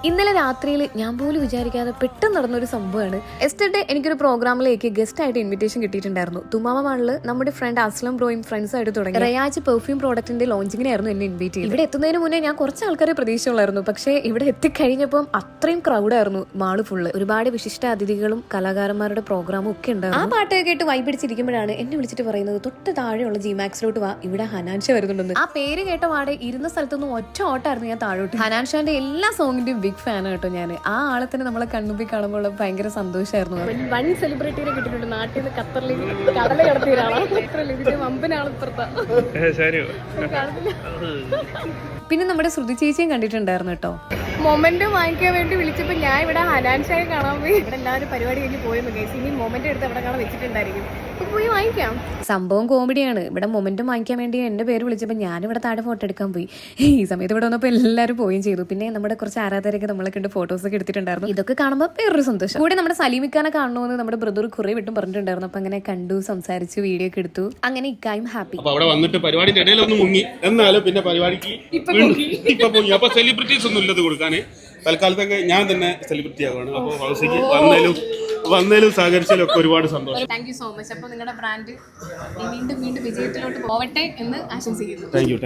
ഇന്നലെ രാത്രിയിൽ ഞാൻ പോലും വിചാരിക്കാതെ പെട്ടെന്ന് നടന്നൊരു സംഭവമാണ്. എസ്റ്റർഡേ എനിക്കൊരു പ്രോഗ്രാമിലേക്ക് ഗസ്റ്റ് ആയിട്ട് ഇൻവിറ്റേഷൻ കിട്ടിയിട്ടുണ്ടായിരുന്നു. തുമാമ മാളിൽ നമ്മുടെ ഫ്രണ്ട് അസ്ലം ബ്രോയും ഫ്രണ്ട്സ് ആയിട്ട് തുടങ്ങി റയാജ് പെർഫ്യൂം പ്രോഡക്റ്റിന്റെ ലോഞ്ചിങ്ങിനായിരുന്നു എന്നെ ഇൻവൈറ്റ് ചെയ്തത്. ഇവിടെ എത്തുന്നതിന് മുന്നേ ഞാൻ കുറച്ച് ആൾക്കാരെ പ്രതീക്ഷയുള്ളായിരുന്നു. പക്ഷേ ഇവിടെ എത്തിക്കഴിഞ്ഞപ്പം അത്രയും ക്രൗഡായിരുന്നു മാള് ഫുള്ള്. ഒരുപാട് വിശിഷ്ട അതിഥികളും കലാകാരന്മാരുടെ പ്രോഗ്രാമും ഒക്കെ ഉണ്ടായിരുന്നു. ആ പാട്ടൊക്കെ കേട്ട് വൈപിടിച്ചിരിക്കുമ്പോഴാണ് എന്നെ വിളിച്ചിട്ട് പറയുന്നത്, തൊട്ട് താഴെയുള്ള ജിമാക്സിലോട്ട് വാ, ഇവിടെ ഹനാൻഷ വരുന്നുണ്ടെന്ന്. ആ പേര് കേട്ട പാടെ ഇരുന്ന സ്ഥലത്തൊന്നും ഒറ്റ ഓട്ടായിരുന്നു ഞാൻ താഴോട്ട്. ഹനാൻഷാന്റെ എല്ലാ സോങ്ങിന്റെയും ബിഗ് ഫാൻ കേട്ടോ ഞാൻ. ആ ആളെ തന്നെ നമ്മളെ കണ്ണുമ്പി കാണുമ്പോൾ ഭയങ്കര സന്തോഷമായിരുന്നു. വൺ സെലിബ്രിറ്റിനെ കിട്ടിയിട്ടുണ്ട്. നാട്ടിൽ നിന്ന് ഖത്തറിലേക്ക് കടല കടത്തിയ ഒരാളാണ്. വമ്പനാണ് ഇപ്പുറത്താ. പിന്നെ നമ്മുടെ ശ്രുതി ചേച്ചിയും കണ്ടിട്ടുണ്ടായിരുന്നു കേട്ടോ. മൊമെന്റ് വാങ്ങിക്കാൻ വേണ്ടി വിളിച്ചപ്പോ ഞാൻ ഇവിടെ ഹനാൻഷായെ കാണാൻ പോയി. ഇവിടെ എല്ലാവരും പരിപാടി കഴിഞ്ഞ് പോയെന്ന് കേസ്. ഇനി മൊമെന്റ് എടുത്ത് എവിടെ കാണാൻ വെച്ചിട്ടുണ്ടായിരിക്കും. അപ്പൊ പോയി വാങ്ങിക്കാം. സംഭവം കോമഡിയാണ്. ഇവിടെ മൊമെന്റും വാങ്ങിക്കാൻ വേണ്ടി എന്റെ പേര് വിളിച്ചപ്പോൾ ഞാനിവിടെ താഴെ ഫോട്ടോ എടുക്കാൻ പോയി. ഈ സമയത്ത് ഇവിടെ വന്നപ്പോൾ എല്ലാവരും പോവുകയും ചെയ്തു. പിന്നെ നമ്മുടെ കുറച്ച് ആരാധകരൊക്കെ നമ്മളെ കണ്ട് ഫോട്ടോസ് ഒക്കെ എടുത്തിട്ടുണ്ടായിരുന്നു. ഇതൊക്കെ കാണുമ്പോൾ വേറൊരു സന്തോഷം. കൂടെ നമ്മുടെ സലീമിക്കാനെ കാണണമെന്ന് നമ്മുടെ ബ്രദർ കുറെ വിട്ടും പറഞ്ഞിട്ടുണ്ടായിരുന്നു. അപ്പൊ അങ്ങനെ കണ്ടു, സംസാരിച്ചു, വീഡിയോ ഒക്കെ എടുത്തു. അങ്ങനെ ഇക്കായും ഹാപ്പി. അവിടെ വന്നിട്ട് പരിപാടിന്റെ ഇടയിലൊന്നും മുങ്ങി, എന്നാലും പിന്നെ പരിപാടിക്ക് ഇപ്പൊ പോയി. അപ്പൊ സെലിബ്രിറ്റീസ് ഒന്നും ഇല്ലത് കൊടുക്കാന് തൽക്കാലത്തൊക്കെ ഞാൻ തന്നെ സെലിബ്രിറ്റി ആവുകയാണ്. അപ്പോൾ ഹൗസിക്ക് വന്നതിലും സഹകരിച്ചാലും ഒക്കെ ഒരുപാട് സന്തോഷം. Thank you so much. അപ്പൊ നിങ്ങളുടെ ബ്രാൻഡ് വീണ്ടും വീണ്ടും വിജയത്തിലോട്ട് പോവട്ടെ എന്ന് ആശംസിക്കുന്നു. Thank you.